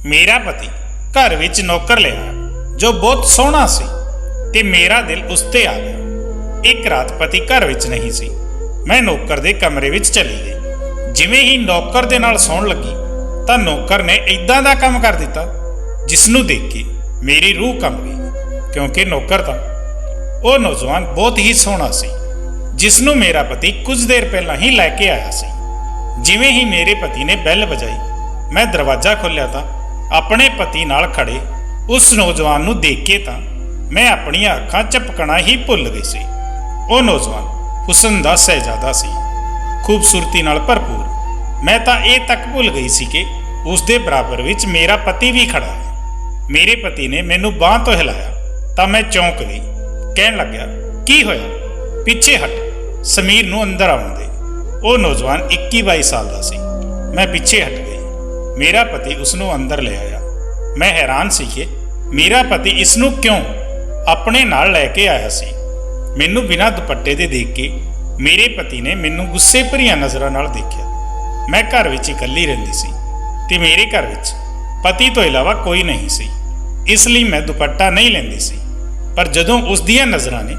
मेरा पति घर विच नौकर लिया जो बहुत सोहना सी ते मेरा दिल उस ते आ गया। एक रात पति घर विच नहीं सी। मैं नौकर दे कमरे विच चली गई। जिवें ही नौकर दे नाल सौण लगी तां नौकर ने इदां दा काम कर दिता जिसनूं देख के मेरी रूह कंब गई, क्योंकि नौकर तां ਉਹ नौजवान बहुत ही सोहना सी जिसनूं मेरा पति कुछ देर पहलां ही लैके आया सी। जिवें ही मेरे पति ने बैल बजाई, मैं दरवाजा खोलिया तां अपने पति नाल खड़े उस नौजवान नूं देख के तां मैं अपणियां अखां झपकणा ही भुल गई सी। ਉਹ नौजवान हुसन दा शहजादा सी, खूबसूरती नाल भरपूर। मैं तां ਇਹ तक भुल गई सी कि उस दे बराबर विच मेरा पति भी खड़ा है। मेरे पति ने मैनूं बांह तो हिलाया तां मैं चौंक गई। कहण लग्या, की होया? पिछे हट, समीर नूं अंदर आउण दे। ਉਹ नौजवान 21-22 साल दा सी। मैं पिछे हट गई। मेरा पति उसनूं अंदर ले आया। मैं हैरान सी कि मेरा पति इसनूं क्यों अपने नाल लैके आया सी। मैनूं बिना दुपट्टे दे देख के मेरे पति ने मैनूं गुस्से भरियां नज़रां नाल देखिया। मैं घर विच इकल्ली रहिंदी सी ते मेरे घर विच पति तो इलावा कोई नहीं सी, इसलिए मैं दुपट्टा नहीं लैंदी सी। पर जदों उस दियां नज़रां ने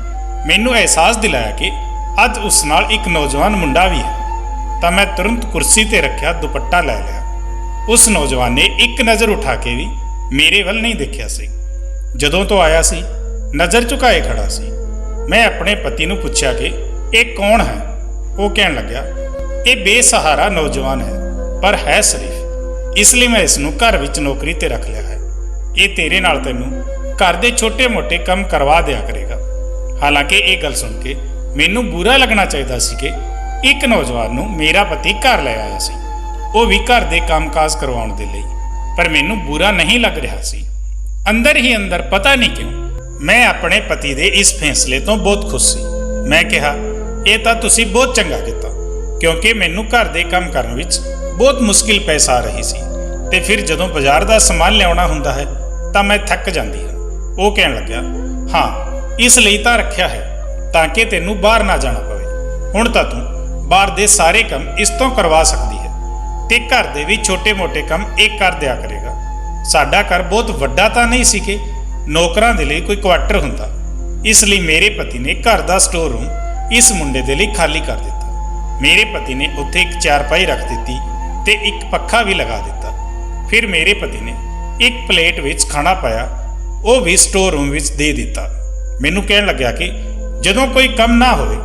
मैनूं एहसास दिलाया कि अज उस नाल एक नौजवान मुंडा भी है, तां मैं तुरंत कुर्सी ते रखिया दुपट्टा लै लिया। उस नौजवान ने एक नज़र उठा के भी मेरे वल नहीं देखिया सी। जदों तो आया सी नज़र झुकाए खड़ा सी। मैं अपने पति नूं पुछया कि ਇਹ कौन है। वो कहण लग्या, ये बेसहारा नौजवान है पर है शरीफ, इसलिए मैं इसनूं घर विच नौकरी ते रख लिया है। ये तेरे नाल तैनूं घर दे छोटे मोटे काम करवा दिया करेगा। हालांकि ये गल सुन के मैनूं बुरा लगना चाहिए सी कि एक नौजवान नूं मेरा पति घर ले आया सी, वो भी घर दे काम काज करवाउण दे लई, पर मैनूं बुरा नहीं लग रहा सी। अंदर ही अंदर पता नहीं क्यों मैं अपने पति दे इस फैसले तो बहुत खुश सी। मैं कहा, ये तां तुसीं बहुत चंगा कीता, क्योंकि मैनूं घर दे काम करन विच बहुत मुश्किल पेश आ रही सी ते फिर जदों बाजार दा समान लियाउणा हुंदा है तां मैं थक जांदी हां। वो कहण लग्या, हाँ इसलिए तां रखिया है ताकि तैनूं बाहर ना जाना पवे। हुण तां तूं बाहर दे सारे काम इस तों करवा सकदी है ते घर दे भी छोटे मोटे काम एक कर दिया करेगा। साडा घर बहुत वड्डा तां नहीं सी कि नौकरां दे लई कोई क्वार्टर हुंदा, इसलिए मेरे पति ने घर दा स्टोर रूम इस मुंडे दे लई खाली कर दिता। मेरे पति ने उत्थे एक चारपाई रख दित्ती ते एक पक्खा भी लगा दिता। फिर मेरे पति ने एक प्लेट विच खाना पाया, वो भी स्टोर रूम विच दे दिता। मैनूं कहण लग्या कि जदों कोई कम ना होवे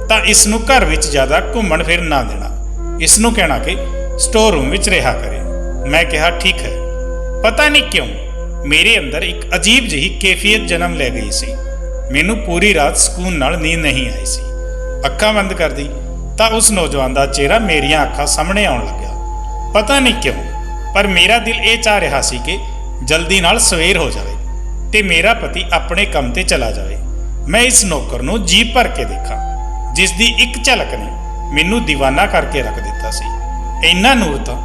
तां इसनूं घर विच ज़्यादा घुम्मण फिरन ना देना, इसनूं कहना कि स्टोर रूम विच रहा करे। मैं कहा, ठीक है। पता नहीं क्यों मेरे अंदर एक अजीब जही कैफियत जन्म ले गई सी। मैनूं पूरी रात सकून नाल नींद नहीं आई सी। अखां बंद कर दी तां उस नौजवान दा चेहरा मेरियां अखां सामने आउण लग्या। पता नहीं क्यों पर मेरा दिल ये चाह रहा सी कि जल्दी नाल सवेर हो जाए ते मेरा पति अपने काम ते चला जाए। मैं इस नौकर नूं जी भर के देखा, जिस दी एक झलक ने मैनूं दीवाना करके रख दिता सी। इन्ना नूर तां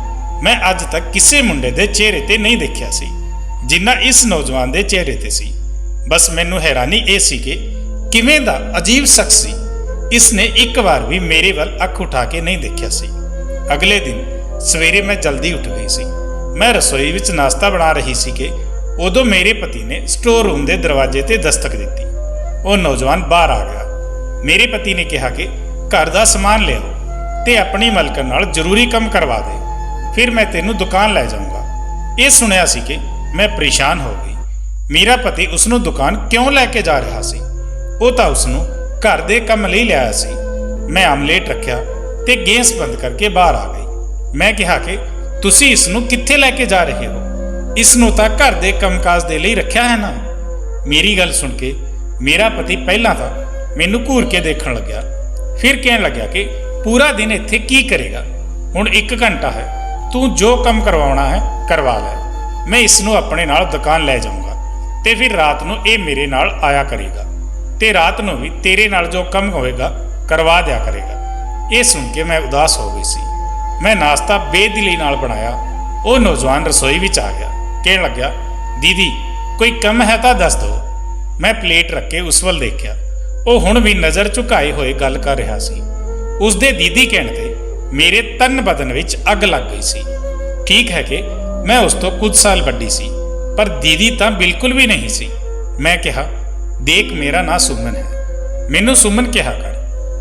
मैं अज तक किसी मुंडे दे चेहरे ते नहीं देखिया सी जिन्ना इस नौजवान दे चेहरे ते सी। बस मैनूं हैरानी ये सी कि किवें दा अजीब शख्स सी, इसने एक बार भी मेरे वल अख उठा के नहीं देखिया सी। अगले दिन सवेरे मैं जल्दी उठ गई सी। मैं रसोई विच नाश्ता बना रही सी कि उदों मेरे पति ने स्टोर रूम के दरवाजे ते दस्तक दी। वो नौजवान बाहर आ गया। मेरे पति ने कहा कि घर का समान ले आओ ते अपनी मलकन नाल जरूरी काम करवा दे, फिर मैं तेनों दुकान लै जाऊँगा। ये सुनिया सी कि मैं परेशान हो गई। मेरा पति उसनों दुकान क्यों लैके जा रहा सी? वो तो उसनों घर दे काम लई लिया सी। मैं आमलेट रखिया ते गैस बंद करके बाहर आ गई। मैं कहा कि तुसी इसनों कित्थे लैके जा रहे हो? इसनों तां घर दे कामकाज दे लई रखिया है ना। मेरी गल सुन के मेरा पति पहला तां मैनूं घूर के देखण लग्या, फिर कहण लग्या कि पूरा दिन इत्थे की करेगा? हुण 1 घंटा है, तू जो काम करवाउणा है करवा लै। मैं इसनों अपने नाल दुकान लै जाऊँगा ते फिर रात नूं ये मेरे नाल आया करेगा ते रात नूं भी तेरे नाल जो काम होएगा करवा दिया करेगा। ये सुन के मैं उदास हो गई सी। मैं नाश्ता बेदिली नाल बनाया। वो नौजवान रसोई विच आ गया, कहण लग्या, दीदी कोई कम है तां दस दो। मैं प्लेट रख के उस वल देखिया। वो हुण भी नज़र झुकाए होए गल कर रहा सी। उसदे दीदी कहण ते मेरे तन बदन विच अग लग गई सी। ठीक है कि मैं उस तो कुछ साल ਵੱਡੀ ਸੀ, पर दीदी ਤਾਂ ਬਿਲਕੁਲ ਵੀ ਨਹੀਂ ਸੀ। मैं ਕਿਹਾ, देख मेरा ਨਾਂ सुमन है, ਮੈਨੂੰ सुमन ਕਿਹਾ ਕਰ।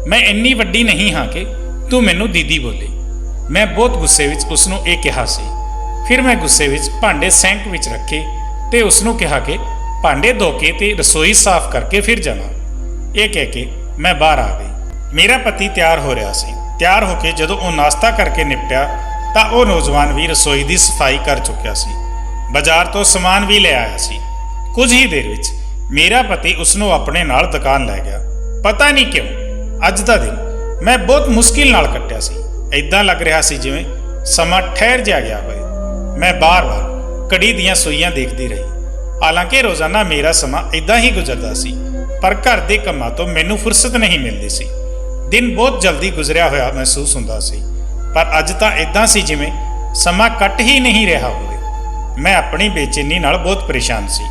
मैं ਇੰਨੀ ਵੱਡੀ ਨਹੀਂ ਹਾਂ ਕਿ ਤੂੰ ਮੈਨੂੰ दीदी ਬੋਲੇ। मैं बहुत ਗੁੱਸੇ ਵਿੱਚ ਉਸ ਨੂੰ ਇਹ ਕਿਹਾ ਸੀ। ਫਿਰ ਮੈਂ ਗੁੱਸੇ ਵਿੱਚ ਭਾਂਡੇ ਸੈਂਕ ਵਿੱਚ ਰੱਖੇ ਤੇ ਉਸ ਨੂੰ ਕਿਹਾ ਕਿ ਭਾਂਡੇ ਧੋ ਕੇ ਤੇ ਰਸੋਈ ਸਾਫ਼ ਕਰਕੇ ਫਿਰ ਜਾਣਾ। ਇਹ ਕਹਿ ਕੇ ਮੈਂ ਬਾਹਰ ਆ ਗਈ। ਮੇਰਾ ਪਤੀ ਤਿਆਰ ਹੋ ਰਿਹਾ ਸੀ। ਤਿਆਰ ਹੋ ਕੇ ਜਦੋਂ ਉਹ ਨਾਸ਼ਤਾ ਕਰਕੇ ਨਿਪਟਿਆ ਤਾਂ ਉਹ ਨੌਜਵਾਨ ਵੀ ਰਸੋਈ ਦੀ ਸਫਾਈ ਕਰ ਚੁੱਕਿਆ ਸੀ। ਬਾਜ਼ਾਰ ਤੋਂ ਸਮਾਨ ਵੀ ਲੈ ਆਇਆ ਸੀ। ਕੁਝ ਹੀ ਦੇਰ ਵਿੱਚ ਮੇਰਾ ਪਤੀ ਉਸ ਨੂੰ ਆਪਣੇ ਨਾਲ ਦੁਕਾਨ ਲੈ ਗਿਆ। ਪਤਾ ਨਹੀਂ ਕਿਉਂ ਅੱਜ ਦਾ ਦਿਨ ਮੈਂ ਬਹੁਤ ਮੁਸ਼ਕਿਲ ਨਾਲ ਕੱਟਿਆ ਸੀ। ਇਦਾਂ ਲੱਗ ਰਿਹਾ ਸੀ ਜਿਵੇਂ ਸਮਾਂ ਠਹਿਰ ਜਾ ਗਿਆ ਹੋਵੇ। ਮੈਂ ਬਾਰ-ਬਾਰ ਘੜੀ ਦੀਆਂ ਸੂਈਆਂ ਦੇਖਦੀ ਰਹੀ। ਹਾਲਾਂਕਿ ਰੋਜ਼ਾਨਾ ਮੇਰਾ ਸਮਾਂ ਇਦਾਂ ਹੀ ਗੁਜ਼ਰਦਾ ਸੀ, ਪਰ ਘਰ ਦੇ ਕੰਮਾਂ ਤੋਂ ਮੈਨੂੰ ਫੁਰਸਤ ਨਹੀਂ ਮਿਲਦੀ ਸੀ। ਦਿਨ ਬਹੁਤ ਜਲਦੀ ਗੁਜ਼ਰਿਆ ਹੋਇਆ ਮਹਿਸੂਸ ਹੁੰਦਾ ਸੀ, ਪਰ ਅੱਜ ਤਾਂ ਇਦਾਂ ਸੀ ਜਿਵੇਂ ਸਮਾਂ ਕੱਟ ਹੀ ਨਹੀਂ ਰਿਹਾ ਹੋਵੇ। ਮੈਂ ਆਪਣੀ ਬੇਚੈਨੀ ਨਾਲ ਬਹੁਤ ਪਰੇਸ਼ਾਨ ਸੀ।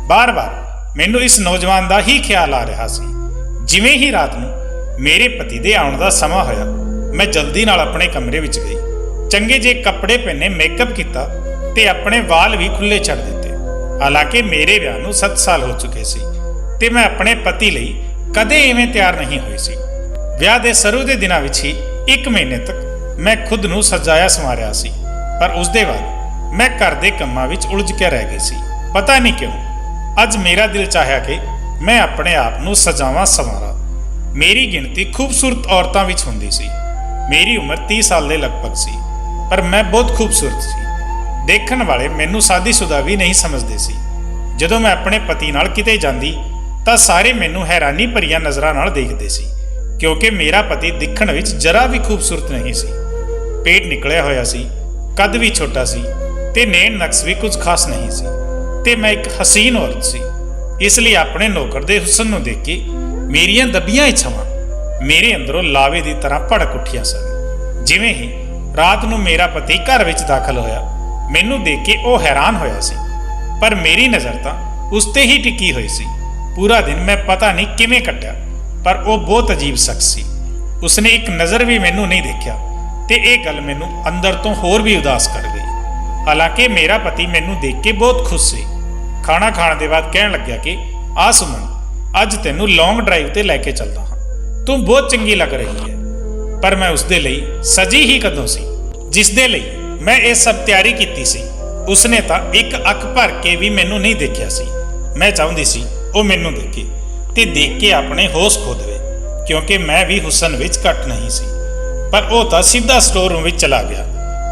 ਬਾਰ-ਬਾਰ ਮੈਨੂੰ ਇਸ ਨੌਜਵਾਨ ਦਾ ਹੀ ਖਿਆਲ ਆ ਰਿਹਾ ਸੀ। ਜਿਵੇਂ ਹੀ ਰਾਤ ਨੂੰ ਮੇਰੇ ਪਤੀ ਦੇ ਆਉਣ ਦਾ ਸਮਾਂ ਹੋਇਆ, ਮੈਂ ਜਲਦੀ ਨਾਲ ਆਪਣੇ ਕਮਰੇ ਵਿੱਚ ਗਈ। ਚੰਗੇ ਜਿਹੇ ਕੱਪੜੇ ਪਹਿਨੇ, ਮੇਕਅਪ ਕੀਤਾ ਤੇ ਆਪਣੇ ਵਾਲ ਵੀ ਖੁੱਲੇ ਛੱਡ ਦਿੱਤੇ। ਹਾਲਾਂਕਿ ਮੇਰੇ ਵਿਆਹ ਨੂੰ 7 ਸਾਲ ਹੋ ਚੁੱਕੇ ਸੀ ਤੇ ਮੈਂ ਆਪਣੇ ਪਤੀ ਲਈ ਕਦੇ ਇਵੇਂ ਤਿਆਰ ਨਹੀਂ ਹੋਈ ਸੀ। ਵਿਆਹ ਦੇ ਸ਼ੁਰੂ ਦੇ ਦਿਨਾਂ ਵਿੱਚ ਹੀ 1 ਮਹੀਨੇ ਤੱਕ ਮੈਂ ਖੁਦ ਨੂੰ ਸਜਾਇਆ ਸੰਵਾਰਿਆ ਸੀ, ਪਰ ਉਸ ਦੇ ਬਾਅਦ ਮੈਂ ਘਰ ਦੇ ਕੰਮਾਂ ਵਿੱਚ ਉਲਝ ਕੇ ਰਹਿ ਗਈ ਸੀ। ਪਤਾ ਨਹੀਂ ਕਿਉਂ ਅੱਜ ਮੇਰਾ ਦਿਲ ਚਾਹਿਆ ਕਿ ਮੈਂ ਆਪਣੇ ਆਪ ਨੂੰ ਸਜਾਵਾਂ ਸੰਵਾਰਾਂ। ਮੇਰੀ ਗਿਣਤੀ ਖੂਬਸੂਰਤ ਔਰਤਾਂ ਵਿੱਚ ਹੁੰਦੀ ਸੀ। ਮੇਰੀ ਉਮਰ 30 ਸਾਲ ਦੇ ਲਗਭਗ ਸੀ, ਪਰ ਮੈਂ ਬਹੁਤ ਖੂਬਸੂਰਤ ਸੀ। ਦੇਖਣ ਵਾਲੇ ਮੈਨੂੰ ਸ਼ਾਦੀशुदा ਵੀ ਨਹੀਂ ਸਮਝਦੇ ਸੀ। ਜਦੋਂ ਮੈਂ ਆਪਣੇ ਪਤੀ ਨਾਲ ਕਿਤੇ ਜਾਂਦੀ ਤਾਂ ਸਾਰੇ ਮੈਨੂੰ ਹੈਰਾਨੀ ਭਰੀਆਂ ਨਜ਼ਰਾਂ ਨਾਲ ਦੇਖਦੇ ਸੀ, ਕਿਉਂਕਿ ਮੇਰਾ ਪਤੀ ਦਿਖਣ ਵਿੱਚ ਜਰਾ ਵੀ ਖੂਬਸੂਰਤ ਨਹੀਂ ਸੀ। ਪੇਟ ਨਿਕਲਿਆ ਹੋਇਆ ਸੀ, ਕੱਦ ਵੀ ਛੋਟਾ ਸੀ ਤੇ ਨੈਣ ਨਕਸ਼ ਵੀ ਕੁਝ ਖਾਸ ਨਹੀਂ ਸੀ, ਤੇ ਮੈਂ ਇੱਕ ਹਸੀਨ ਔਰਤ ਸੀ। ਇਸ ਲਈ ਆਪਣੇ ਨੌਕਰ ਦੇ ਹੁਸਨ ਨੂੰ ਦੇਖ ਕੇ ਮੇਰੀਆਂ ਦੱਬੀਆਂ ਇੱਛਾਵਾਂ ਮੇਰੇ ਅੰਦਰੋਂ ਲਾਵੇ ਦੀ ਤਰ੍ਹਾਂ ਭੜਕ ਉੱਠੀਆਂ ਸਨ। ਜਿਵੇਂ ਹੀ ਰਾਤ ਨੂੰ ਮੇਰਾ ਪਤੀ ਘਰ ਵਿੱਚ ਦਾਖਲ ਹੋਇਆ, ਮੈਨੂੰ ਦੇਖ ਕੇ ਉਹ ਹੈਰਾਨ ਹੋਇਆ ਸੀ, ਪਰ ਮੇਰੀ ਨਜ਼ਰ ਤਾਂ ਉਸ ਤੇ ਹੀ ਟਿਕੀ ਹੋਈ ਸੀ। ਪੂਰਾ ਦਿਨ ਮੈਂ ਪਤਾ ਨਹੀਂ ਕਿਵੇਂ ਕੱਟਿਆ, ਪਰ ਉਹ ਬਹੁਤ ਅਜੀਬ ਸ਼ਖਸ ਸੀ। ਉਸਨੇ ਇੱਕ ਨਜ਼ਰ ਵੀ ਮੈਨੂੰ ਨਹੀਂ ਦੇਖਿਆ ਤੇ ਇਹ ਗੱਲ ਮੈਨੂੰ ਅੰਦਰ ਤੋਂ ਹੋਰ ਵੀ ਉਦਾਸ ਕਰ ਗਈ। ਹਾਲਾਂਕਿ ਮੇਰਾ ਪਤੀ ਮੈਨੂੰ ਦੇਖ ਕੇ ਬਹੁਤ ਖੁਸ਼ ਸੀ। ਖਾਣਾ ਖਾਣ ਦੇ ਬਾਅਦ ਕਹਿਣ ਲੱਗਿਆ ਕਿ ਆ ਸੁਮਨ, ਅੱਜ ਤੈਨੂੰ ਲੌਂਗ ਡਰਾਈਵ ਤੇ ਲੈ ਕੇ ਚੱਲਦਾ ਹਾਂ, ਤੂੰ ਬਹੁਤ ਚੰਗੀ ਲੱਗ ਰਹੀ ਹੈ। ਪਰ ਮੈਂ ਉਸ ਦੇ ਲਈ ਸਜੀ ਹੀ ਕਦੋਂ ਸੀ ਜਿਸ ਦੇ ਲਈ ਮੈਂ ਇਹ ਸਭ ਤਿਆਰੀ ਕੀਤੀ ਸੀ। ਉਸਨੇ ਤਾਂ ਇੱਕ ਅੱਖ ਭਰ ਕੇ ਵੀ ਮੈਨੂੰ ਨਹੀਂ ਦੇਖਿਆ ਸੀ। ਮੈਂ ਚਾਹੁੰਦੀ ਸੀ ਉਹ ਮੈਨੂੰ ਦੇਖੇ ਤੇ ਦੇਖ ਕੇ ਆਪਣੇ ਹੋਸ਼ ਖੋ ਦੇਵੇ, ਕਿਉਂਕਿ ਮੈਂ ਵੀ ਹੁਸਨ ਵਿੱਚ ਘੱਟ ਨਹੀਂ ਸੀ। ਪਰ ਉਹ ਤਾਂ ਸਿੱਧਾ ਸਟੋਰ ਰੂਮ ਵਿੱਚ ਚਲਾ ਗਿਆ।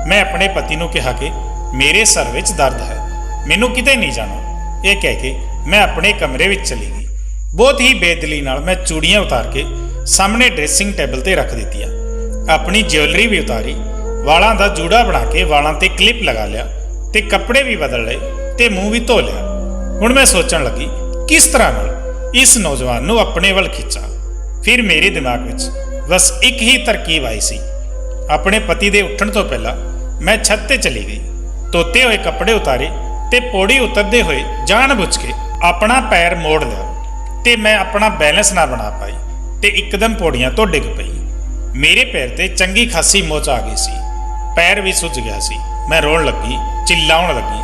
ਮੈਂ ਆਪਣੇ ਪਤੀ ਨੂੰ ਕਿਹਾ ਕਿ ਮੇਰੇ ਸਿਰ ਵਿੱਚ ਦਰਦ ਹੈ, ਮੈਨੂੰ ਕਿਤੇ ਨਹੀਂ ਜਾਣਾ। ਇਹ ਕਹਿ ਕੇ ਮੈਂ ਆਪਣੇ ਕਮਰੇ ਵਿੱਚ ਚਲੀ ਗਈ। ਬਹੁਤ ਹੀ ਬੇਦਿਲੀ ਨਾਲ ਮੈਂ ਚੂੜੀਆਂ ਉਤਾਰ ਕੇ ਸਾਹਮਣੇ ਡਰੈਸਿੰਗ ਟੇਬਲ ਤੇ ਰੱਖ ਦਿੱਤੀਆਂ। ਆਪਣੀ ਜਿਊਲਰੀ ਵੀ ਉਤਾਰੀ, ਵਾਲਾਂ ਦਾ ਜੂੜਾ ਬਣਾ ਕੇ ਵਾਲਾਂ ਤੇ ਕਲਿੱਪ ਲਗਾ ਲਿਆ ਤੇ ਕੱਪੜੇ ਵੀ ਬਦਲ ਲਏ ਤੇ ਮੂੰਹ ਵੀ ਧੋ ਲਿਆ। ਹੁਣ ਮੈਂ ਸੋਚਣ ਲੱਗੀ ਕਿਸ ਤਰ੍ਹਾਂ ਨਾਲ ਇਸ ਨੌਜਵਾਨ ਨੂੰ ਆਪਣੇ ਵੱਲ ਖਿੱਚਾਂ। ਫਿਰ ਮੇਰੇ ਦਿਮਾਗ ਵਿੱਚ ਬਸ ਇੱਕ ਹੀ ਤਰਕੀਬ ਆਈ ਸੀ। ਆਪਣੇ ਪਤੀ ਦੇ ਉੱਠਣ ਤੋਂ ਪਹਿਲਾਂ ਮੈਂ ਛੱਤ ਤੇ ਚਲੀ ਗਈ, ਧੋਤੇ ਹੋਏ ਕੱਪੜੇ ਉਤਾਰੇ ਤੇ ਪੌੜੀ ਉਤਰਦੇ ਹੋਏ ਜਾਣ-ਬੁੱਝ ਕੇ ਆਪਣਾ ਪੈਰ ਮੋੜ ਲਿਆ ਤੇ ਮੈਂ ਆਪਣਾ ਬੈਲੈਂਸ ਨਾ ਬਣਾ ਪਾਈ ਤੇ ਇੱਕਦਮ ਪੌੜੀਆਂ ਤੋਂ ਡਿੱਗ ਪਈ। ਮੇਰੇ ਪੈਰ ਤੇ ਚੰਗੀ ਖਾਸੀ ਮੋਚ ਆ ਗਈ ਸੀ, ਪੈਰ ਵੀ ਸੁੱਜ ਗਿਆ ਸੀ। ਮੈਂ ਰੋਣ ਲੱਗੀ, ਚਿল্ਲਾਉਣ ਲੱਗੀ।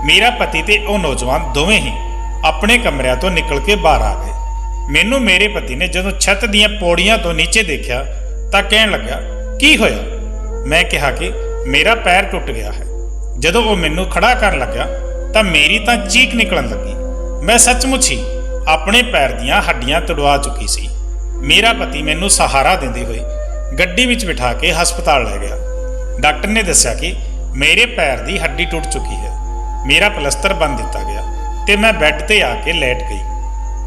ਮੇਰਾ ਪਤੀ ਤੇ ਉਹ ਨੌਜਵਾਨ ਦੋਵੇਂ ਹੀ ਆਪਣੇ ਕਮਰਿਆਂ ਤੋਂ ਨਿਕਲ ਕੇ ਬਾਹਰ ਆ ਗਏ। ਮੈਨੂੰ ਮੇਰੇ ਪਤੀ ਨੇ ਜਦੋਂ ਛੱਤ ਦੀਆਂ ਪੌੜੀਆਂ ਤੋਂ ਨੀਚੇ ਦੇਖਿਆ ਤਾਂ ਕਹਿਣ ਲੱਗਾ, ਕੀ ਹੋਇਆ? ਮੈਂ ਕਿਹਾ ਕਿ ਮੇਰਾ ਪੈਰ ਟੁੱਟ ਗਿਆ ਹੈ। ਜਦੋਂ ਉਹ ਮੈਨੂੰ ਖੜਾ ਕਰਨ ਲੱਗਾ ਤਾਂ ਮੇਰੀ ਤਾਂ ਚੀਕ ਨਿਕਲਣ ਲੱਗੀ। ਮੈਂ ਸੱਚਮੁੱਚ ਹੀ ਆਪਣੇ ਪੈਰ ਦੀਆਂ ਹੱਡੀਆਂ ਤੁੜਵਾ ਚੁੱਕੀ ਸੀ। ਮੇਰਾ ਪਤੀ ਮੈਨੂੰ ਸਹਾਰਾ ਦਿੰਦੇ ਹੋਏ ਗੱਡੀ ਵਿੱਚ ਬਿਠਾ ਕੇ ਹਸਪਤਾਲ ਲੈ ਗਿਆ। ਡਾਕਟਰ ਨੇ ਦੱਸਿਆ ਕਿ ਮੇਰੇ ਪੈਰ ਦੀ ਹੱਡੀ ਟੁੱਟ ਚੁੱਕੀ ਹੈ। ਮੇਰਾ ਪਲਸਤਰ ਬੰਨ੍ਹ ਦਿੱਤਾ ਗਿਆ ਤੇ ਮੈਂ ਬੈੱਡ ਤੇ ਆ ਕੇ ਲੇਟ ਗਈ।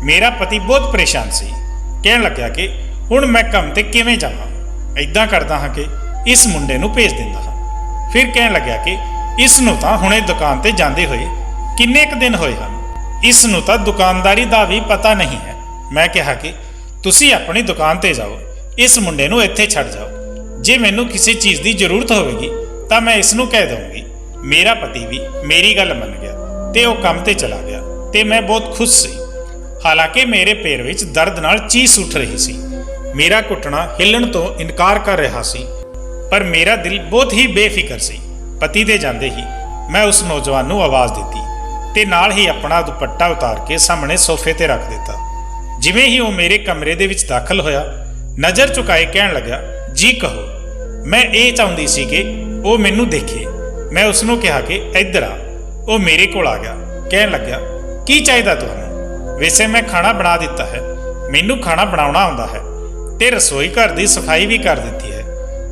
ਮੇਰਾ ਪਤੀ ਬਹੁਤ ਪਰੇਸ਼ਾਨ ਸੀ। ਕਹਿਣ ਲੱਗਿਆ ਕਿ ਹੁਣ ਮੈਂ ਕੰਮ ਤੇ ਕਿਵੇਂ ਜਾਵਾਂ? ਇਦਾਂ ਕਰਦਾ ਹਾਂ ਕਿ ਇਸ ਮੁੰਡੇ ਨੂੰ ਭੇਜ ਦਿੰਦਾ ਹਾਂ। ਫਿਰ ਕਹਿਣ ਲੱਗਿਆ ਕਿ ਇਸ ਨੂੰ ਤਾਂ ਹੁਣੇ ਦੁਕਾਨ ਤੇ ਜਾਂਦੇ ਹੋਏ ਕਿੰਨੇ ਕੁ ਦਿਨ ਹੋਏ ਹਨ, ਇਸ ਨੂੰ ਤਾਂ ਦੁਕਾਨਦਾਰੀ ਦਾ ਵੀ ਪਤਾ ਨਹੀਂ ਹੈ। ਮੈਂ ਕਿਹਾ ਕਿ ਤੁਸੀਂ ਆਪਣੀ ਦੁਕਾਨ ਤੇ ਜਾਓ, ਇਸ ਮੁੰਡੇ ਨੂੰ ਇੱਥੇ ਛੱਡ ਜਾਓ। ਜੇ ਮੈਨੂੰ ਕਿਸੇ ਚੀਜ਼ ਦੀ ਜ਼ਰੂਰਤ ਹੋਵੇਗੀ ਤਾਂ ਮੈਂ ਇਸ ਨੂੰ ਕਹਿ ਦਊਂਗੀ। ਮੇਰਾ ਪਤੀ ਵੀ ਮੇਰੀ ਗੱਲ ਮੰਨ ਗਿਆ ਤੇ ਉਹ ਕੰਮ ਤੇ ਚਲਾ ਗਿਆ ਤੇ ਮੈਂ ਬਹੁਤ ਖੁਸ਼ ਸੀ। ਹਾਲਾਂਕਿ ਮੇਰੇ ਪੈਰ ਵਿੱਚ ਦਰਦ ਨਾਲ ਚੀਸ ਉੱਠ ਰਹੀ ਸੀ। ਮੇਰਾ ਘੁੱਟਣਾ ਹਿੱਲਣ ਤੋਂ ਇਨਕਾਰ ਕਰ ਰਿਹਾ ਸੀ, ਪਰ ਮੇਰਾ ਦਿਲ ਬਹੁਤ ਹੀ ਬੇਫਿਕਰ ਸੀ। ਪਤੀ ਦੇ ਜਾਂਦੇ ਹੀ मैं उस नौजवान नूं आवाज़ दित्ती ते नाल ही अपना दुपट्टा उतार के सामने सोफे ते रख दिता। जिवें ही वो मेरे कमरे दे विच दाखल होया, नज़र चुकाए कहण लग्या, जी कहो। मैं ये चाहुंदी सी कि वो मैनू देखे। मैं उसनूं कहा कि इधर आ। वो मेरे कोल आ गया, कहण लग्या, की चाहिदा तुहानूं? वैसे मैं खाना बना दिता है, मैनू खाना बनाउणा आउंदा है ते रसोई घर दी सफाई भी कर दित्ती है।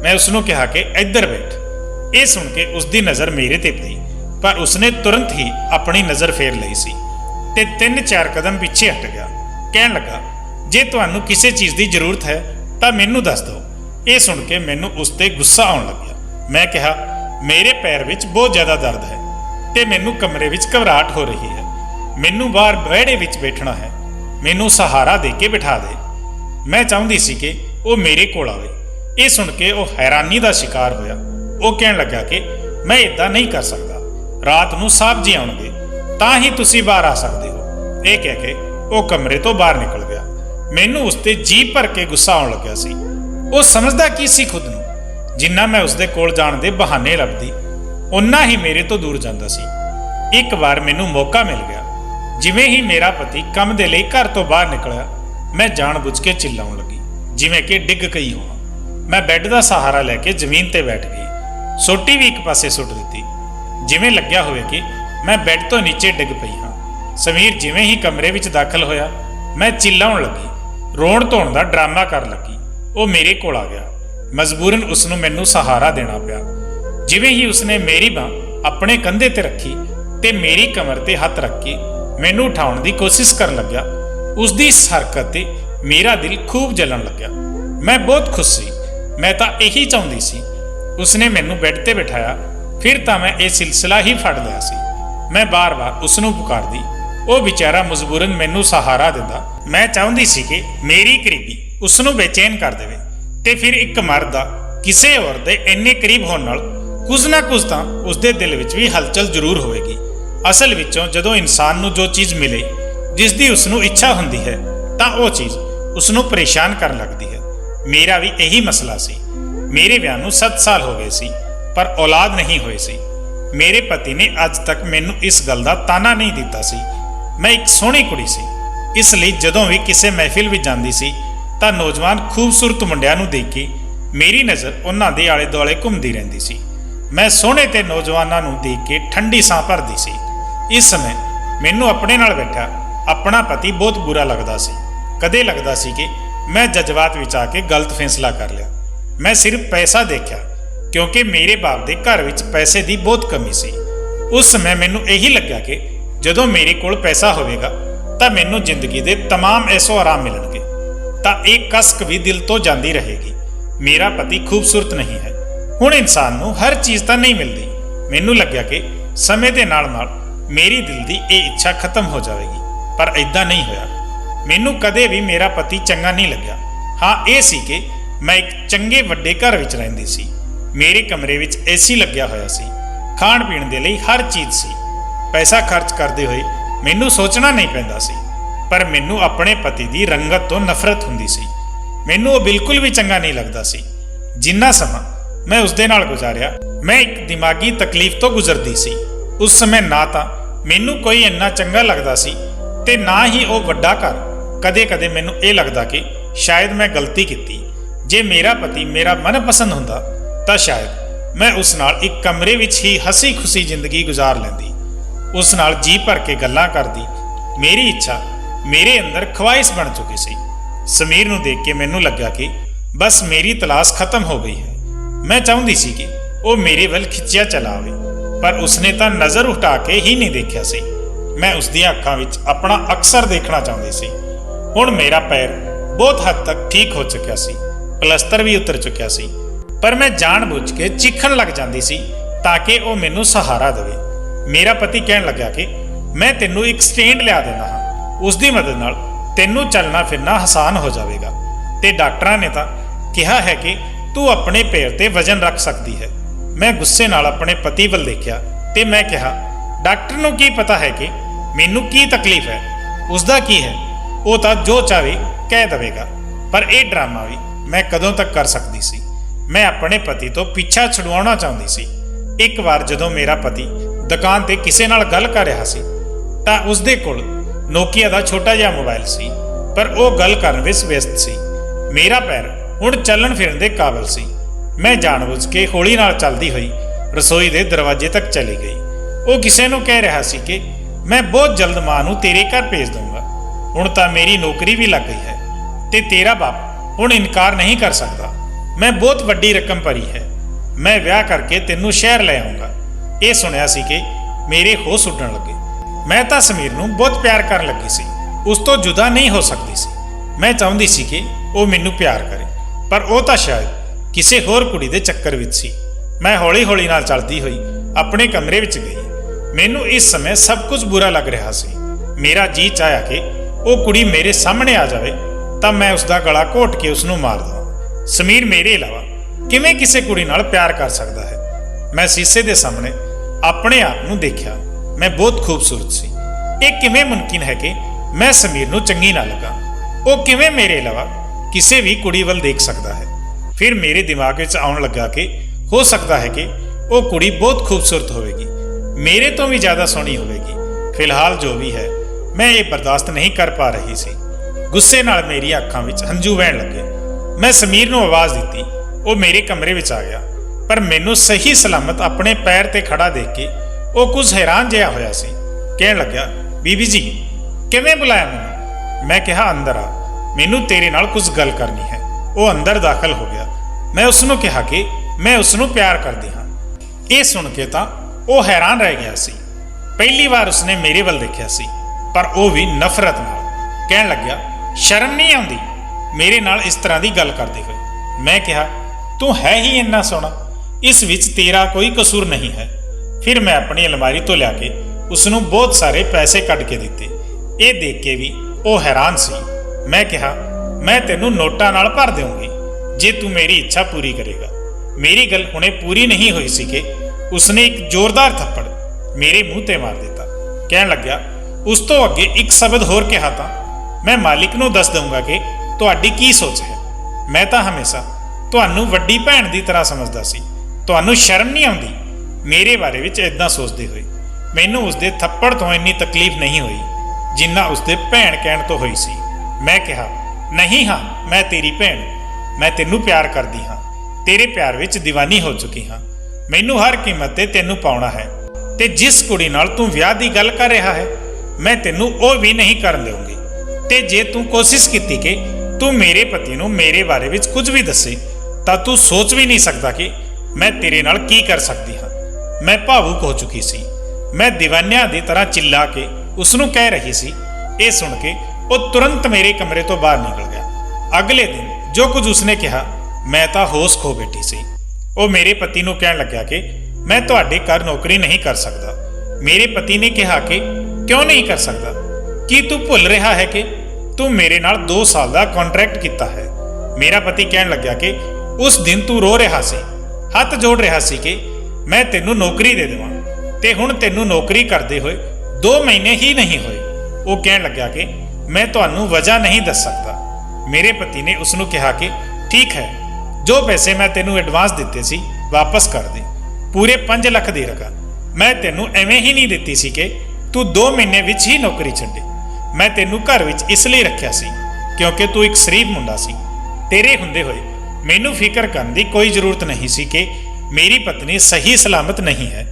मैं उसनूं कहा कि इधर बैठ। ये सुन के उसकी नज़र मेरे ते पई, पर उसने तुरंत ही अपनी नज़र फेर लई सी ते 3-4 कदम पिछे हट गया। कहण लगा, जे तुहानूं किसी चीज़ की जरूरत है तो मैनू दस दो। ये सुन के मैनू उस ते गुस्सा आउण लग्या। मैं कहा, मेरे पैर विच बहुत ज़्यादा दर्द है ते मैनू कमरे विच घबराहट हो रही है। मैनू बाहर विहड़े विच बैठना है, मैनू सहारा दे के बिठा दे। मैं चाहुंदी सी कि वो मेरे कोल आवे। ये सुन के वो हैरानी का शिकार होया। वो कहण लगा कि मैं इदां नहीं कर सकता, रात नूं साहब जी आउणगे तां ही तुसीं बाहर आ सकदे हो। ये कह के वो कमरे तो बाहर निकल गया। मैनू उसते जी भर के गुस्सा आउण लग्या सी। वो समझदा की सी खुद नूं, जिन्ना मैं उसदे कोल जाण दे बहाने लभदी उन्ना ही मेरे तो दूर जांदा सी। एक बार मैनू मौका मिल गया। जिवें ही मेरा पति काम दे लई घर तो बाहर निकलिया, मैं जाण-बुझ के चिल्लाउण लगी, जिवें कि डिग गई होवां। मैं बैड का सहारा लैके जमीन ते बैठ गई, सोटी भी एक पासे सुट दी, जिवें लग्या होवे कि मैं बैड तो नीचे डिग पई हाँ। समीर जिवें ही कमरे विच दाखल होया, मैं चिल्लाउण लगी, रोण धोण दा ड्रामा कर लगी। वो मेरे कोल आ गया। मजबूरन उसनूं मैनू सहारा देना पिया। जिवें ही उसने मेरी बांह अपने कंधे ते रखी ते मेरी कमर ते हथ रख के मैनू उठाउण दी कोशिश कर लग्या, उसकी इस हरकत ते मेरा दिल खूब जलन लग्या। मैं बहुत खुश सी। मैं तो यही चाहुंदी सी। उसने मैनू बैड ते बिठाया, फिर तो मैं ये सिलसिला ही फड़ लिया सी। मैं बार बार उसनूं पुकारदी, वो बेचारा मजबूरन मैनू सहारा दिंदा। मैं चाहुंदी सी कि मेरी करीबी उसनूं बेचैन कर देवे ते फिर एक मर्द दा किसी औरत दे इन्ने करीब होण नाल कुछ ना कुछ तां उसदे दिल विच भी हलचल जरूर होएगी। असल विचों जदों इंसान नूं जो चीज़ मिले जिसदी उसनूं इच्छा हुंदी है तां वो चीज़ उसनूं परेशान करन लगदी है। मेरा भी यही मसला सी। मेरे विआह नूं 7 साल हो गए सी, पर औलाद नहीं होई सी। मेरे पति ने अज तक मैनू इस गल का ताना नहीं दिता सी। मैं एक सोहनी कुड़ी सी, इसलिए जदों भी किसी महफिल में जाती सी तां नौजवान खूबसूरत मुंडियां नूं देख के मेरी नज़र उन्हां दे आले दुआले घुमदी रहिंदी सी। मैं सोहणे ते नौजवानां नूं देख के ठंडी साह भरदी सी। इस समय मैनू अपने नाल बैठा अपना पति बहुत बुरा लगता सी। कदे लगता सी कि मैं जज्बात विच आके गलत फैसला कर लिया। मैं सिर्फ पैसा देखा, क्योंकि मेरे बाप दे घर विच पैसे की बहुत कमी सी। उस समय मैनू यही लग्या कि जदों मेरे कोल पैसा होवेगा तां मैनू जिंदगी दे तमाम ऐसो आराम मिलणगे, तां एक कसक भी दिल तो जाती रहेगी। मेरा पति खूबसूरत नहीं है। हुण इंसान नूं हर चीज़ तां नहीं मिलती। मैनू लग्या कि समय दे नाल नाल मेरी दिल की यह इच्छा खत्म हो जाएगी, पर इदां नहीं होया। मैनू कदे भी मेरा पति चंगा नहीं लग्या। हाँ, ये सी कि मैं एक चंगे वड्डे घर विच रहिंदी सी। मेरे कमरे विच एसी लग्या होया सी, खाण पीण दे लई हर चीज़ सी। पैसा खर्च करते हुए मैनू सोचना नहीं पैंदा सी, पर मैनू अपने पति की रंगत तो नफरत हुंदी सी। मैनू वो बिल्कुल भी चंगा नहीं लगता सी। जिन्ना समा मैं उसदे नाल गुजारिया, मैं एक दिमागी तकलीफ तो गुजरदी सी। उस समय ना तो मैनू कोई इन्ना चंगा लगता सी ते ना ही वो वड्डा घर। कदे कदे मैनू ये लगता कि शायद मैं गलती की। जे मेरा पति मेरा मनपसंद हुंदा तां शायद मैं उस नाल एक कमरे विच ही हसी खुशी जिंदगी गुजार लैंदी, उस नाल जी भर के गल्लां करदी। मेरी इच्छा मेरे अंदर ख्वाहिश बन चुकी सी। समीर नूं देख के मैनू लग्या कि बस मेरी तलाश खत्म हो गई है। मैं चाहुंदी सी कि वो मेरे वल खिंचिया चला आवे, पर उसने तां नज़र उठा के ही नहीं देखिया सी। मैं उसदी अखां विच अपना अक्सर देखना चाहुंदी सी। हुण मेरा पैर बहुत हद तक ठीक हो चुकिया सी, प्लस्तर भी उतर चुकिया सी, पर मैं जानबूझ के चीखण लग जांदी सी ताकि वो मैनू सहारा देवे। मेरा पति कहण लग्या कि मैं तैनू एक स्टैंड लिया देना हाँ, उसकी मदद नाल तैनू चलना फिरना आसान हो जाएगा। ते डॉक्टरां ने तां कहा है कि तू अपने पैर ते वजन रख सकती है। मैं गुस्से नाल अपने पति वल देखिया ते मैं कहा, डॉक्टर नूं की पता है कि मैनू की तकलीफ है, उसका की है, वो तो जो चाहे कह देगा। पर यह ड्रामा भी मैं कदों तक कर सकती सी। मैं अपने पति तो पीछा छुड़वाना चाहती सी। एक बार जदों मेरा पति ਦੁਕਾਨ ਤੇ ਕਿਸੇ ਨਾਲ ਗੱਲ ਕਰ ਰਿਹਾ ਸੀ ਤਾਂ ਉਸਦੇ ਕੋਲ ਨੋਕੀਆ ਦਾ ਛੋਟਾ ਜਿਹਾ ਮੋਬਾਈਲ ਸੀ, ਪਰ ਉਹ ਗੱਲ ਕਰਨ ਵਿੱਚ ਵਿਅਸਤ ਸੀ। ਮੇਰਾ ਪੈਰ ਹੁਣ ਚੱਲਣ ਫਿਰਨ ਦੇ ਕਾਬਿਲ ਸੀ। ਮੈਂ ਜਾਣਬੁੱਝ ਕੇ ਹੌਲੀ ਨਾਲ ਚੱਲਦੀ ਹੋਈ ਰਸੋਈ ਦੇ ਦਰਵਾਜ਼ੇ ਤੱਕ ਚਲੀ ਗਈ। ਉਹ ਕਿਸੇ ਨੂੰ ਕਹਿ ਰਿਹਾ ਸੀ ਕਿ ਮੈਂ ਬਹੁਤ ਜਲਦ ਮਾਂ ਨੂੰ ਤੇਰੇ ਘਰ ਭੇਜ ਦਊਂਗਾ। ਹੁਣ ਤਾਂ ਮੇਰੀ ਨੌਕਰੀ ਵੀ ਲੱਗ ਗਈ ਹੈ ਤੇ ਤੇਰਾ ਬਾਪ ਹੁਣ ਇਨਕਾਰ ਨਹੀਂ ਕਰ ਸਕਦਾ। ਮੈਂ ਬਹੁਤ ਵੱਡੀ ਰਕਮ ਭਰੀ ਹੈ। ਮੈਂ ਵਿਆਹ ਕਰਕੇ ਤੈਨੂੰ ਸ਼ਹਿਰ ਲੈ ਆਉਂਗਾ। ਇਹ ਸੁਣਿਆ ਸੀ ਕਿ ਮੇਰੇ ਹੋਸ਼ ਉੱਡਣ ਲੱਗੇ। ਮੈਂ ਤਾਂ ਸਮੀਰ ਨੂੰ ਬਹੁਤ ਪਿਆਰ ਕਰਨ ਲੱਗੀ ਸੀ, ਉਸ ਤੋਂ ਜੁਦਾ ਨਹੀਂ ਹੋ ਸਕਦੀ ਸੀ। ਮੈਂ ਚਾਹੁੰਦੀ ਸੀ ਕਿ ਉਹ ਮੈਨੂੰ ਪਿਆਰ ਕਰੇ, ਪਰ ਉਹ ਤਾਂ ਸ਼ਾਇਦ ਕਿਸੇ ਹੋਰ ਕੁੜੀ ਦੇ ਚੱਕਰ ਵਿੱਚ ਸੀ। ਮੈਂ ਹੌਲੀ-ਹੌਲੀ ਨਾਲ ਚੱਲਦੀ ਹੋਈ ਆਪਣੇ ਕਮਰੇ ਵਿੱਚ ਗਈ। ਮੈਨੂੰ ਇਸ ਸਮੇਂ ਸਭ ਕੁਝ ਬੁਰਾ ਲੱਗ ਰਿਹਾ ਸੀ। ਮੇਰਾ ਜੀ ਚਾਹਿਆ ਕਿ ਉਹ ਕੁੜੀ ਮੇਰੇ ਸਾਹਮਣੇ ਆ ਜਾਵੇ ਤਾਂ ਮੈਂ ਉਸ ਦਾ ਗਲਾ ਘੋਟ ਕੇ ਉਸ ਨੂੰ ਮਾਰ ਦਵਾਂ। ਸਮੀਰ ਮੇਰੇ ਇਲਾਵਾ ਕਿਵੇਂ ਕਿਸੇ ਕੁੜੀ ਨਾਲ ਪਿਆਰ ਕਰ ਸਕਦਾ ਹੈ? ਮੈਂ ਸ਼ੀਸ਼ੇ ਦੇ ਸਾਹਮਣੇ ਆਪਣੇ ਆਪ ਨੂੰ ਦੇਖਿਆ। ਮੈਂ ਬਹੁਤ ਖੂਬਸੂਰਤ ਸੀ। ਇਹ ਕਿਵੇਂ ਮੁਮਕਿਨ ਹੈ ਕਿ ਮੈਂ ਸਮੀਰ ਨੂੰ ਚੰਗੀ ਨਾ ਲੱਗਾ? ਉਹ ਕਿਵੇਂ ਮੇਰੇ ਇਲਾਵਾ ਕਿਸੇ ਵੀ ਕੁੜੀ ਵੱਲ ਦੇਖ ਸਕਦਾ ਹੈ? ਫਿਰ ਮੇਰੇ ਦਿਮਾਗ ਵਿੱਚ ਆਉਣ ਲੱਗਾ ਕਿ ਹੋ ਸਕਦਾ ਹੈ ਕਿ ਉਹ ਕੁੜੀ ਬਹੁਤ ਖੂਬਸੂਰਤ ਹੋਵੇਗੀ, ਮੇਰੇ ਤੋਂ ਵੀ ਜ਼ਿਆਦਾ ਸੋਹਣੀ ਹੋਵੇਗੀ। ਫਿਲਹਾਲ ਜੋ ਵੀ ਹੈ, ਮੈਂ ਇਹ ਬਰਦਾਸ਼ਤ ਨਹੀਂ ਕਰ ਪਾ ਰਹੀ ਸੀ। ਗੁੱਸੇ ਨਾਲ ਮੇਰੀਆਂ ਅੱਖਾਂ ਵਿੱਚ ਹੰਝੂ ਵਹਿਣ ਲੱਗੇ। ਮੈਂ ਸਮੀਰ ਨੂੰ ਆਵਾਜ਼ ਦਿੱਤੀ। ਉਹ ਮੇਰੇ ਕਮਰੇ ਵਿੱਚ ਆ ਗਿਆ, ਪਰ ਮੈਨੂੰ ਸਹੀ ਸਲਾਮਤ ਆਪਣੇ ਪੈਰ ਤੇ ਖੜਾ ਦੇਖ ਕੇ ਉਹ ਕੁਝ ਹੈਰਾਨ ਜਿਹਾ ਹੋਇਆ ਸੀ। ਕਹਿਣ ਲੱਗਾ, ਬੀਬੀ ਜੀ ਕਿਵੇਂ ਬੁਲਾਇਆ ਮੈਨੂੰ? ਮੈਂ ਕਿਹਾ, ਅੰਦਰ ਆ, ਮੈਨੂੰ ਤੇਰੇ ਨਾਲ ਕੁਝ ਗੱਲ ਕਰਨੀ ਹੈ। ਉਹ ਅੰਦਰ ਦਾਖਲ ਹੋ ਗਿਆ। ਮੈਂ ਉਸ ਨੂੰ ਕਿਹਾ ਕਿ ਮੈਂ ਉਸ ਨੂੰ ਪਿਆਰ ਕਰਦੀ ਹਾਂ। ਇਹ ਸੁਣ ਕੇ ਤਾਂ ਉਹ ਹੈਰਾਨ ਰਹਿ ਗਿਆ ਸੀ। ਪਹਿਲੀ ਵਾਰ ਉਸਨੇ ਮੇਰੇ ਵੱਲ ਦੇਖਿਆ ਸੀ, ਪਰ ਉਹ ਵੀ ਨਫ਼ਰਤ ਨਾਲ। ਕਹਿਣ ਲੱਗਿਆ, ਸ਼ਰਮ ਨਹੀਂ ਆਉਂਦੀ ਮੇਰੇ ਨਾਲ ਇਸ ਤਰ੍ਹਾਂ ਦੀ ਗੱਲ ਕਰਦੇ ਹੋਏ? ਮੈਂ ਕਿਹਾ, ਤੂੰ ਹੈ ਹੀ ਇੰਨਾ ਸੋਹਣਾ, ਇਸ ਵਿੱਚ ਤੇਰਾ ਕੋਈ ਕਸੂਰ ਨਹੀਂ ਹੈ। ਫਿਰ ਮੈਂ ਆਪਣੀ ਅਲਮਾਰੀ ਤੋਂ ਲਿਆ ਕੇ ਉਸ ਨੂੰ ਬਹੁਤ ਸਾਰੇ ਪੈਸੇ ਕੱਢ ਕੇ ਦਿੱਤੇ। ਇਹ ਦੇਖ ਕੇ ਵੀ ਉਹ ਹੈਰਾਨ ਸੀ। ਮੈਂ ਕਿਹਾ, ਮੈਂ ਤੈਨੂੰ ਨੋਟਾਂ ਨਾਲ ਭਰ ਦੇਵਾਂਗੀ ਜੇ ਤੂੰ ਮੇਰੀ ਇੱਛਾ ਪੂਰੀ ਕਰੇਗਾ। ਮੇਰੀ ਗੱਲ ਹੁਣੇ ਪੂਰੀ ਨਹੀਂ ਹੋਈ ਸੀ ਕਿ ਉਸਨੇ ਇੱਕ ਜ਼ੋਰਦਾਰ ਥੱਪੜ ਮੇਰੇ ਮੂੰਹ ਤੇ ਮਾਰ ਦਿੱਤਾ। ਕਹਿਣ ਲੱਗਿਆ, ਉਸ ਤੋਂ ਅੱਗੇ ਇੱਕ ਸ਼ਬਦ ਹੋਰ ਕਿਹਾ ਤਾਂ ਮੈਂ ਮਾਲਿਕ ਨੂੰ ਦੱਸ ਦਊਂਗਾ ਕਿ ਤੁਹਾਡੀ ਕੀ ਸੋਚ ਹੈ। ਮੈਂ ਤਾਂ ਹਮੇਸ਼ਾ ਤੁਹਾਨੂੰ ਵੱਡੀ ਭੈਣ ਦੀ ਤਰ੍ਹਾਂ ਸਮਝਦਾ ਸੀ। ਤੁਹਾਨੂੰ ਸ਼ਰਮ ਨਹੀਂ ਆਉਂਦੀ ਮੇਰੇ ਬਾਰੇ ਵਿੱਚ ਇਦਾਂ ਸੋਚਦੇ ਹੋਏ? ਮੈਨੂੰ ਉਸਦੇ ਥੱਪੜ ਤੋਂ ਇੰਨੀ ਤਕਲੀਫ ਨਹੀਂ ਹੋਈ ਜਿੰਨਾ ਉਸਦੇ ਭੈਣ ਕਹਿਣ ਤੋਂ ਹੋਈ ਸੀ। ਮੈਂ ਕਿਹਾ, ਨਹੀਂ ਹਾਂ, ਮੈਂ ਤੇਰੀ ਭੈਣ, ਮੈਂ ਤੈਨੂੰ ਪਿਆਰ ਕਰਦੀ ਹਾਂ, ਤੇਰੇ ਪਿਆਰ ਵਿੱਚ دیਵਾਨੀ ਹੋ ਚੁੱਕੀ ਹਾਂ। ਮੈਨੂੰ ਹਰ ਕੀਮਤ ਤੇ ਤੈਨੂੰ ਪਾਉਣਾ ਹੈ ਤੇ ਜਿਸ ਕੁੜੀ ਨਾਲ ਤੂੰ ਵਿਆਹ ਦੀ ਗੱਲ ਕਰ ਰਿਹਾ ਹੈ, ਮੈਂ ਤੈਨੂੰ ਉਹ ਵੀ ਨਹੀਂ ਕਰਨ ਦੇਵਾਂਗੀ। ਤੇ ਜੇ ਤੂੰ ਕੋਸ਼ਿਸ਼ ਕੀਤੀ ਕਿ ਤੂੰ ਮੇਰੇ ਪਤੀ ਨੂੰ ਮੇਰੇ ਬਾਰੇ ਵਿੱਚ ਕੁਝ ਵੀ ਦੱਸੇ, ਤਾਂ ਤੂੰ ਸੋਚ ਵੀ ਨਹੀਂ ਸਕਦਾ ਕਿ ਮੈਂ ਤੇਰੇ ਨਾਲ ਕੀ ਕਰ ਸਕਦੀ ਹਾਂ। ਮੈਂ ਭਾਵੁਕ ਹੋ ਚੁੱਕੀ ਸੀ। ਮੈਂ دیਵਾਨਿਆਂ ਦੀ ਤਰ੍ਹਾਂ ਚਿੱਲਾ ਕੇ ਉਸ ਨੂੰ ਕਹਿ ਰਹੀ ਸੀ। ਇਹ ਸੁਣ ਕੇ ਉਹ ਤੁਰੰਤ ਮੇਰੇ ਕਮਰੇ ਤੋਂ ਬਾਹਰ ਨਿਕਲ ਗਿਆ। ਅਗਲੇ ਦਿਨ ਜੋ ਕੁਝ ਉਸਨੇ ਕਿਹਾ, ਮੈਂ ਤਾਂ ਹੋਸ਼ ਖੋ ਬੈਠੀ ਸੀ। ਉਹ ਮੇਰੇ ਪਤੀ ਨੂੰ ਕਹਿਣ ਲੱਗਾ ਕਿ ਮੈਂ ਤੁਹਾਡੇ ਘਰ ਨੌਕਰੀ ਨਹੀਂ ਕਰ ਸਕਦਾ। ਮੇਰੇ ਪਤੀ ਨੇ ਕਿਹਾ ਕਿ ਕਿਉਂ ਨਹੀਂ ਕਰ ਸਕਦਾ? ਕੀ ਤੂੰ ਭੁੱਲ ਰਿਹਾ ਹੈ ਕਿ ਤੂੰ ਮੇਰੇ ਨਾਲ 2 ਸਾਲ ਦਾ ਕੰਟਰੈਕਟ ਕੀਤਾ ਹੈ? ਮੇਰਾ ਪਤੀ ਕਹਿਣ ਲੱਗਾ ਕਿ ਉਸ ਦਿਨ ਤੂੰ ਰੋ ਰਿਹਾ ਸੀ, ਹੱਥ ਜੋੜ ਰਿਹਾ ਸੀ ਕਿ ਮੈਂ ਤੈਨੂੰ ਨੌਕਰੀ ਦੇ ਦੇਵਾਂ, ਤੇ ਹੁਣ ਤੈਨੂੰ ਨੌਕਰੀ ਕਰਦੇ ਹੋਏ 2 ਮਹੀਨੇ ਹੀ ਨਹੀਂ ਹੋਏ। ਉਹ ਕਹਿਣ ਲੱਗਾ ਕਿ ਮੈਂ ਤੁਹਾਨੂੰ ਵਜ੍ਹਾ ਨਹੀਂ ਦੱਸ ਸਕਦਾ। ਮੇਰੇ ਪਤੀ ਨੇ ਉਸ ਨੂੰ ਕਿਹਾ ਕਿ ਠੀਕ ਹੈ, ਜੋ ਪੈਸੇ ਮੈਂ ਤੈਨੂੰ ਐਡਵਾਂਸ ਦਿੱਤੇ ਸੀ ਵਾਪਸ ਕਰ ਦੇ। ਪੂਰੇ 5 ਲੱਖ ਦੀ ਰਕਮ ਮੈਂ ਤੈਨੂੰ ਐਵੇਂ ਹੀ ਨਹੀਂ ਦਿੱਤੀ ਸੀ ਕਿ ਤੂੰ 2 ਮਹੀਨੇ ਵਿੱਚ ਹੀ ਨੌਕਰੀ ਛੱਡੇ। ਮੈਂ ਤੈਨੂੰ ਘਰ ਵਿੱਚ ਇਸ ਲਈ ਰੱਖਿਆ ਸੀ ਕਿਉਂਕਿ ਤੂੰ ਇੱਕ ਸ਼ਰੀਫ ਮੁੰਡਾ ਸੀ। ਤੇਰੇ ਹੁੰਦੇ ਹੋਏ ਮੈਨੂੰ ਫਿਕਰ ਕਰਨ ਦੀ ਕੋਈ ਜ਼ਰੂਰਤ ਨਹੀਂ ਸੀ ਕਿ ਮੇਰੀ ਪਤਨੀ ਸਹੀ ਸਲਾਮਤ ਨਹੀਂ ਹੈ।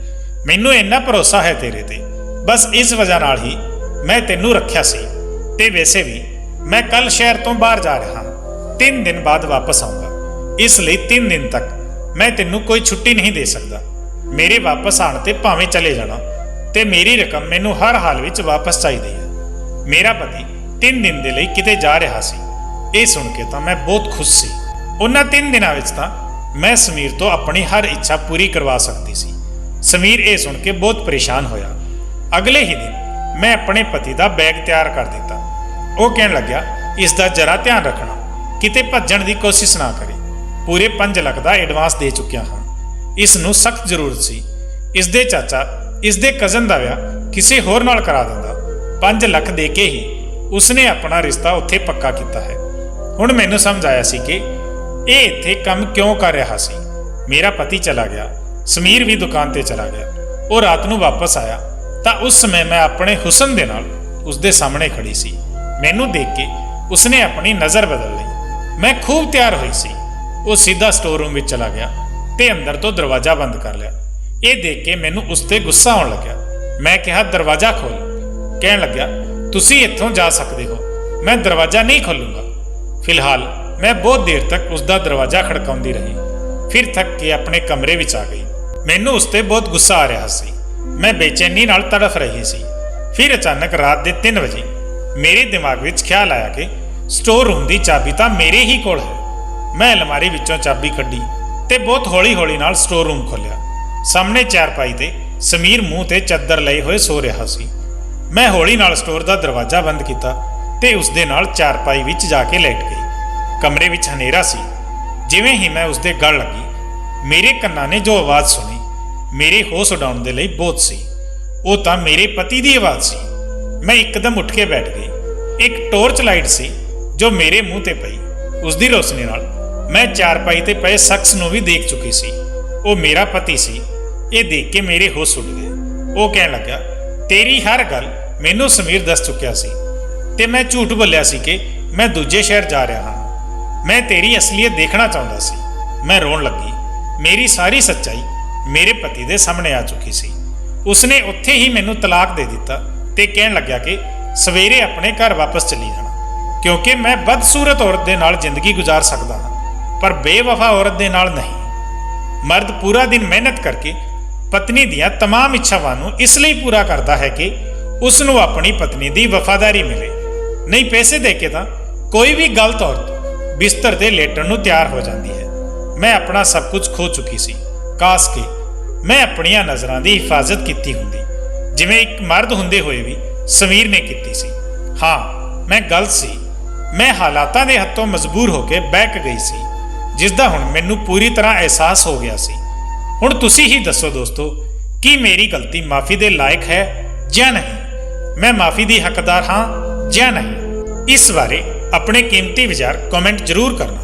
ਮੈਨੂੰ ਇੰਨਾ ਭਰੋਸਾ ਹੈ ਤੇਰੇ ਤੇ, ਬਸ ਇਸ ਵਜ੍ਹਾ ਨਾਲ ਹੀ ਮੈਂ ਤੈਨੂੰ ਰੱਖਿਆ ਸੀ। ਤੇ ਵੈਸੇ ਵੀ ਮੈਂ ਕੱਲ ਸ਼ਹਿਰ ਤੋਂ ਬਾਹਰ ਜਾ ਰਿਹਾ ਹਾਂ, 3 ਦਿਨ ਬਾਅਦ ਵਾਪਸ ਆਊਂਗਾ। ਇਸ ਲਈ 3 ਦਿਨ ਤੱਕ ਮੈਂ ਤੈਨੂੰ ਕੋਈ ਛੁੱਟੀ ਨਹੀਂ ਦੇ ਸਕਦਾ। ਮੇਰੇ ਵਾਪਸ ਆਉਣ ਤੇ ਭਾਵੇਂ ਚਲੇ ਜਾਣਾ, ਤੇ ਮੇਰੀ ਰਕਮ ਮੈਨੂੰ ਹਰ ਹਾਲ ਵਿੱਚ ਵਾਪਸ ਚਾਹੀਦੀ ਹੈ। ਮੇਰਾ ਪਤੀ 3 ਦਿਨ ਦੇ ਲਈ ਕਿਤੇ ਜਾ ਰਿਹਾ ਸੀ। ਇਹ ਸੁਣ ਕੇ ਤਾਂ ਮੈਂ ਬਹੁਤ ਖੁਸ਼ ਸੀ। ਉਹਨਾਂ 3 ਦਿਨਾਂ ਵਿੱਚ ਤਾਂ ਮੈਂ ਸਮੀਰ ਤੋਂ ਆਪਣੀ ਹਰ ਇੱਛਾ ਪੂਰੀ ਕਰਵਾ ਸਕਦੀ ਸੀ। ਸਮੀਰ ਇਹ ਸੁਣ ਕੇ ਬਹੁਤ ਪਰੇਸ਼ਾਨ ਹੋਇਆ। ਅਗਲੇ ਹੀ ਦਿਨ ਮੈਂ ਆਪਣੇ ਪਤੀ ਦਾ ਬੈਗ ਤਿਆਰ ਕਰ ਦਿੱਤਾ। ਉਹ ਕਹਿਣ ਲੱਗਿਆ, ਇਸ ਦਾ ਜਰਾ ਧਿਆਨ ਰੱਖਣਾ, ਕਿਤੇ ਭੱਜਣ ਦੀ ਕੋਸ਼ਿਸ਼ ਨਾ ਕਰੇ। ਪੂਰੇ 5 ਲੱਖ ਦਾ ਐਡਵਾਂਸ ਦੇ ਚੁੱਕਿਆ ਹਾਂ। ਇਸ ਨੂੰ ਸਖਤ ਜ਼ਰੂਰਤ ਸੀ। ਇਸ ਦੇ ਚਾਚਾ ਇਸ ਦੇ ਕਜ਼ਨ ਦਾ ਵਿਆਹ ਕਿਸੇ ਹੋਰ ਨਾਲ ਕਰਾ ਦਿੰਦਾ। 5 ਲੱਖ ਦੇ ਕੇ ਹੀ ਉਸਨੇ ਆਪਣਾ ਰਿਸ਼ਤਾ ਉੱਥੇ ਪੱਕਾ ਕੀਤਾ ਹੈ। ਹੁਣ ਮੈਨੂੰ ਸਮਝ ਆਇਆ ਸੀ ਕਿ ਇਹ ਇੱਥੇ ਕੰਮ ਕਿਉਂ ਕਰ ਰਿਹਾ ਸੀ। ਮੇਰਾ ਪਤੀ ਚਲਾ ਗਿਆ, ਸਮੀਰ ਵੀ ਦੁਕਾਨ ਤੇ ਚਲਾ ਗਿਆ। ਉਹ ਰਾਤ ਨੂੰ ਵਾਪਸ ਆਇਆ ਤਾਂ ਉਸ ਸਮੇਂ ਮੈਂ ਆਪਣੇ ਹੁਸਨ ਦੇ ਨਾਲ ਉਸਦੇ ਸਾਹਮਣੇ ਖੜੀ ਸੀ। ਮੈਨੂੰ ਦੇਖ ਕੇ ਉਸਨੇ ਆਪਣੀ ਨਜ਼ਰ ਬਦਲ ਲਈ। ਮੈਂ ਖੂਬ ਤਿਆਰ ਹੋਈ ਸੀ। ਉਹ ਸਿੱਧਾ ਸਟੋਰ ਰੂਮ ਵਿੱਚ ਚਲਾ ਗਿਆ ਤੇ ਅੰਦਰ ਤੋਂ ਦਰਵਾਜ਼ਾ ਬੰਦ ਕਰ ਲਿਆ। ਇਹ ਦੇਖ ਕੇ ਮੈਨੂੰ ਉਸ ਤੇ ਗੁੱਸਾ ਆਉਣ ਲੱਗਿਆ। ਮੈਂ ਕਿਹਾ, ਦਰਵਾਜ਼ਾ ਖੋਲ। ਕਹਿਣ ਲੱਗਿਆ, ਤੁਸੀਂ ਇੱਥੋਂ ਜਾ ਸਕਦੇ ਹੋ, ਮੈਂ ਦਰਵਾਜ਼ਾ ਨਹੀਂ ਖੋਲੂੰਗਾ। ਫਿਲਹਾਲ ਮੈਂ ਬਹੁਤ ਦੇਰ ਤੱਕ ਉਸਦਾ ਦਰਵਾਜ਼ਾ ਖੜਕਾਉਂਦੀ ਰਹੀ, ਫਿਰ ਥੱਕ ਕੇ ਆਪਣੇ ਕਮਰੇ ਵਿੱਚ ਆ ਗਈ। ਮੈਨੂੰ ਉਸ ਤੇ ਬਹੁਤ ਗੁੱਸਾ ਆ ਰਿਹਾ ਸੀ। ਮੈਂ ਬੇਚੈਨੀ ਨਾਲ ਤੜਫ ਰਹੀ ਸੀ। ਫਿਰ ਅਚਾਨਕ ਰਾਤ ਦੇ 3 ਵਜੇ ਮੇਰੇ ਦਿਮਾਗ ਵਿੱਚ ਖਿਆਲ ਆਇਆ ਕਿ ਸਟੋਰ ਰੂਮ ਦੀ ਚਾਬੀ ਤਾਂ ਮੇਰੇ ਹੀ ਕੋਲ ਹੈ। ਮੈਂ ਅਲਮਾਰੀ ਵਿੱਚੋਂ ਚਾਬੀ ਕੱਢੀ ਤੇ ਬਹੁਤ ਹੌਲੀ-ਹੌਲੀ ਨਾਲ ਸਟੋਰ ਰੂਮ ਖੋਲ੍ਹਿਆ। ਸਾਹਮਣੇ ਚਾਰਪਾਈ ਤੇ ਸਮੀਰ ਮੂੰਹ ਤੇ ਚੱਦਰ ਲਏ ਹੋਏ ਸੋ ਰਿਹਾ ਸੀ। ਮੈਂ ਹੌਲੀ ਨਾਲ ਸਟੋਰ ਦਾ ਦਰਵਾਜ਼ਾ ਬੰਦ ਕੀਤਾ ਤੇ ਉਸ ਦੇ ਨਾਲ ਚਾਰਪਾਈ ਵਿੱਚ ਜਾ ਕੇ ਲੇਟ ਗਈ। ਕਮਰੇ ਵਿੱਚ ਹਨੇਰਾ ਸੀ। ਜਿਵੇਂ ਹੀ ਮੈਂ ਉਸ ਦੇ ਗਲ ਲੱਗੀ, ਮੇਰੇ ਕੰਨਾਂ ਨੇ ਜੋ ਆਵਾਜ਼ ਸੁਣੀ, ਮੇਰੇ ਹੋਸ਼ ਉਡਾਉਣ ਦੇ ਲਈ ਬਹੁਤ ਸੀ। ਉਹ ਤਾਂ ਮੇਰੇ ਪਤੀ ਦੀ ਆਵਾਜ਼ ਸੀ। ਮੈਂ ਇੱਕਦਮ ਉੱਠ ਕੇ ਬੈਠ ਗਈ। ਇੱਕ ਟੋਰਚ ਲਾਈਟ ਸੀ ਜੋ ਮੇਰੇ ਮੂੰਹ ਤੇ ਪਈ। ਉਸ ਦੀ ਰੋਸ਼ਨੀ ਨਾਲ ਮੈਂ ਚਾਰਪਾਈ ਤੇ ਪਏ ਸ਼ਖਸ ਨੂੰ ਵੀ ਦੇਖ ਚੁੱਕੀ ਸੀ। ਉਹ ਮੇਰਾ ਪਤੀ ਸੀ। ਇਹ ਦੇਖ ਕੇ ਮੇਰੇ ਹੋਸ਼ ਉੱਡ ਗਏ। ਉਹ ਕਹਿਣ ਲੱਗਾ, ਤੇਰੀ ਹਰ ਗੱਲ ਮੈਨੂੰ ਸਮੀਰ ਦੱਸ ਚੁੱਕਿਆ ਸੀ ਤੇ ਮੈਂ ਝੂਠ ਬੋਲਿਆ ਸੀ ਕਿ ਮੈਂ ਦੂਜੇ ਸ਼ਹਿਰ ਜਾ ਰਿਹਾ ਹਾਂ। ਮੈਂ ਤੇਰੀ ਅਸਲੀਅਤ ਦੇਖਣਾ ਚਾਹੁੰਦਾ ਸੀ। ਮੈਂ ਰੋਣ ਲੱਗੀ। ਮੇਰੀ ਸਾਰੀ ਸੱਚਾਈ ਮੇਰੇ ਪਤੀ ਦੇ ਸਾਹਮਣੇ ਆ ਚੁੱਕੀ ਸੀ। ਉਸਨੇ ਉੱਥੇ ਹੀ ਮੈਨੂੰ ਤਲਾਕ ਦੇ ਦਿੱਤਾ ਤੇ ਕਹਿਣ ਲੱਗਿਆ ਕਿ ਸਵੇਰੇ ਆਪਣੇ ਘਰ ਵਾਪਸ ਚਲੀ ਜਾਣਾ, ਕਿਉਂਕਿ ਮੈਂ ਬਦਸੂਰਤ ਔਰਤ ਦੇ ਨਾਲ ਜ਼ਿੰਦਗੀ ਗੁਜ਼ਾਰ ਸਕਦਾ ਹਾਂ, ਪਰ ਬੇਵਫਾ ਔਰਤ ਦੇ ਨਾਲ ਨਹੀਂ। ਮਰਦ ਪੂਰਾ ਦਿਨ ਮਿਹਨਤ ਕਰਕੇ ਪਤਨੀ ਦੀਆਂ तमाम ਇੱਛਾਵਾਂ ਨੂੰ ਇਸ ਲਈ ਪੂਰਾ ਕਰਦਾ ਹੈ ਕਿ ਉਸ ਨੂੰ ਆਪਣੀ ਪਤਨੀ ਦੀ ਵਫਾਦਾਰੀ ਮਿਲੇ। ਨਹੀਂ ਪੈਸੇ ਦੇ ਕੇ ਤਾਂ ਕੋਈ ਵੀ ਗਲਤ ਔਰਤ ਬਿਸਤਰ ਤੇ ਲੇਟਣ ਨੂੰ ਤਿਆਰ ਹੋ ਜਾਂਦੀ ਹੈ। ਮੈਂ ਆਪਣਾ ਸਭ ਕੁਝ ਖੋ ਚੁੱਕੀ ਸੀ। ਕਾਸ਼ ਕਿ ਮੈਂ ਆਪਣੀਆਂ ਨਜ਼ਰਾਂ ਦੀ ਹਿਫਾਜ਼ਤ ਕੀਤੀ ਹੁੰਦੀ, ਜਿਵੇਂ ਇੱਕ ਮਰਦ ਹੁੰਦੇ ਹੋਏ ਵੀ ਸਮੀਰ ਨੇ ਕੀਤੀ ਸੀ। ਹਾਂ, ਮੈਂ ਗਲਤ ਸੀ। ਮੈਂ ਹਾਲਾਤਾਂ ਦੇ ਹੱਥੋਂ ਮਜਬੂਰ ਹੋ ਕੇ ਬਹਿਕ ਗਈ ਸੀ, ਜਿਸ ਦਾ ਹੁਣ ਮੈਨੂੰ ਪੂਰੀ ਤਰ੍ਹਾਂ ਅਹਿਸਾਸ ਹੋ ਗਿਆ ਸੀ। ਹੁਣ ਤੁਸੀਂ ਹੀ ਦੱਸੋ ਦੋਸਤੋ, ਕੀ ਮੇਰੀ ਗਲਤੀ ਮਾਫੀ ਦੇ ਲਾਇਕ ਹੈ ਜਾਂ ਨਹੀਂ? ਮੈਂ ਮਾਫੀ ਦੀ ਹੱਕਦਾਰ ਹਾਂ ਜਾਂ ਨਹੀਂ? ਇਸ ਬਾਰੇ ਆਪਣੇ ਕੀਮਤੀ ਵਿਚਾਰ ਕਮੈਂਟ ਜ਼ਰੂਰ ਕਰਨਾ।